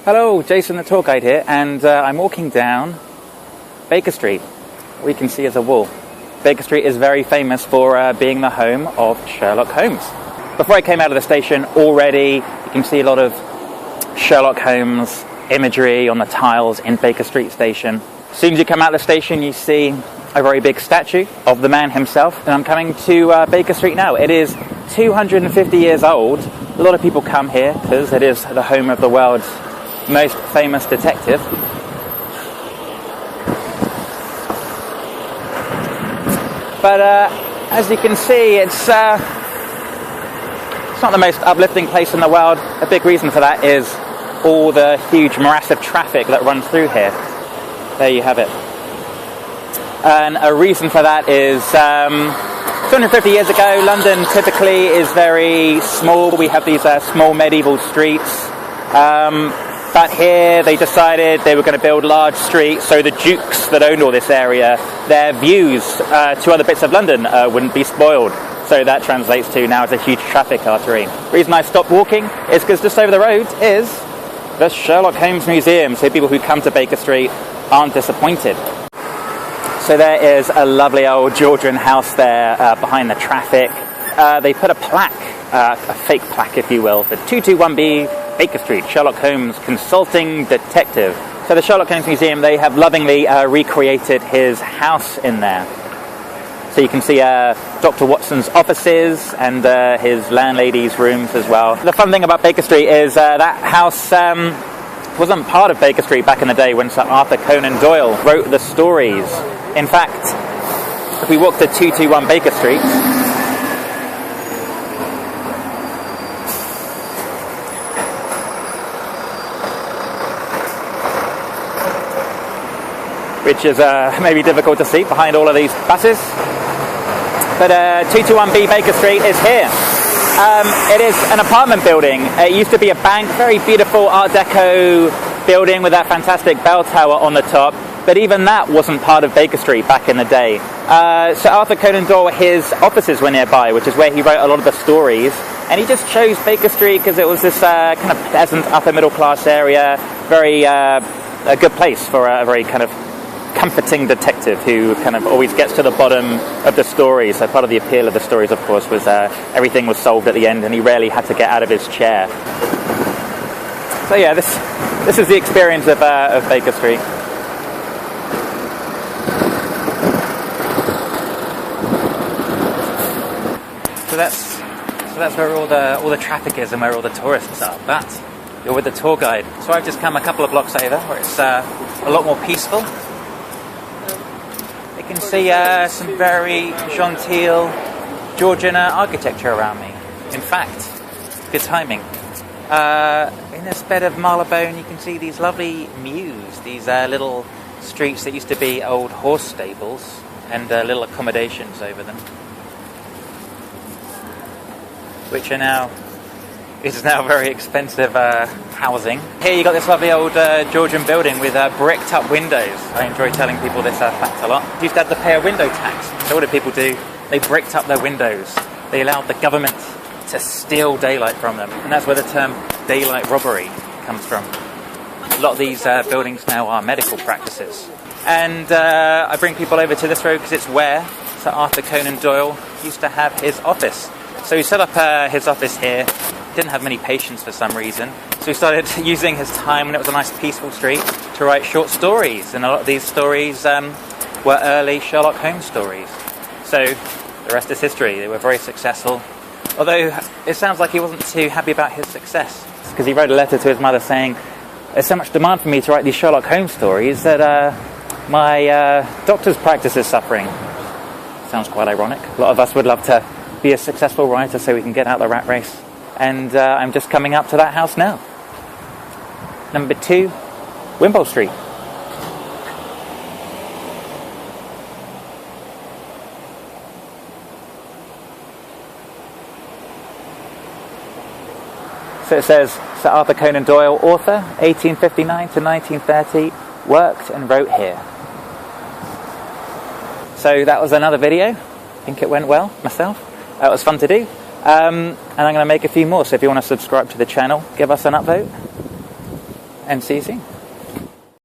Hello, Jason the tour guide here, and I'm walking down Baker Street. What you can see is a wall. Baker Street is very famous for being the home of Sherlock Holmes. Before I came out of the station, already you can see a lot of Sherlock Holmes imagery on the tiles in Baker Street Station. As soon as you come out of the station, you see a very big statue of the man himself. And I'm coming to Baker Street now. It is 250 years old. A lot of people come here because it is the home of the world's most famous detective. But as you can see, it's not the most uplifting place in the world. A big reason for that is all the huge massive traffic that runs through here. There you have it. And a reason for that is 250 years ago, London typically is very small. We have these small medieval streets. But here they decided they were going to build large streets, so the dukes that owned all this area, their views to other bits of London wouldn't be spoiled. So that translates to now it's a huge traffic artery. The reason I stopped walking is because just over the road is the Sherlock Holmes Museum, so people who come to Baker Street aren't disappointed. So there is a lovely old Georgian house there behind the traffic. They put a plaque, a fake plaque if you will, for 221B Baker Street, Sherlock Holmes Consulting Detective. So the Sherlock Holmes Museum, they have lovingly recreated his house in there. So you can see Dr. Watson's offices and his landlady's rooms as well. The fun thing about Baker Street is that house wasn't part of Baker Street back in the day when Sir Arthur Conan Doyle wrote the stories. In fact, if we walk to 221 Baker Street, which is maybe difficult to see behind all of these buses. But 221B Baker Street is here. It is an apartment building. It used to be a bank, very beautiful Art Deco building with that fantastic bell tower on the top. But even that wasn't part of Baker Street back in the day. Sir Arthur Conan Doyle, his offices were nearby, which is where he wrote a lot of the stories. And he just chose Baker Street because it was this kind of pleasant upper middle class area, very a good place for a very kind of comforting detective who kind of always gets to the bottom of the story. So part of the appeal of the stories, of course, was everything was solved at the end and he rarely had to get out of his chair. So yeah, this is the experience of Baker Street. So that's where all the traffic is and where all the tourists are. But you're with the tour guide. So I've just come a couple of blocks over where it's a lot more peaceful. You can see some very genteel Georgian architecture around me. In fact, good timing. In this bed of marylebone, you can see these lovely mews, these little streets that used to be old horse stables and little accommodations over them, which is now very expensive housing. Here you got this lovely old Georgian building with bricked up windows. I enjoy telling people this fact a lot. You used to have to pay a window tax. So what did people do? They bricked up their windows. They allowed the government to steal daylight from them. And that's where the term daylight robbery comes from. A lot of these buildings now are medical practices. And I bring people over to this road because it's where Sir Arthur Conan Doyle used to have his office. So he set up his office here. Didn't have many patients for some reason, so he started using his time when it was a nice peaceful street to write short stories, and a lot of these stories were early Sherlock Holmes stories. So the rest is history. They were very successful, although it sounds like he wasn't too happy about his success, because he wrote a letter to his mother saying, "There's so much demand for me to write these Sherlock Holmes stories that my doctor's practice is suffering." Sounds quite ironic. A lot of us would love to be a successful writer so we can get out the rat race. And I'm just coming up to that house now. Number 2, Wimpole Street. So it says, Sir Arthur Conan Doyle, author, 1859 to 1930, worked and wrote here. So that was another video. I think it went well, myself. It was fun to do. And I'm going to make a few more, so if you want to subscribe to the channel, give us an upvote. and see you soon.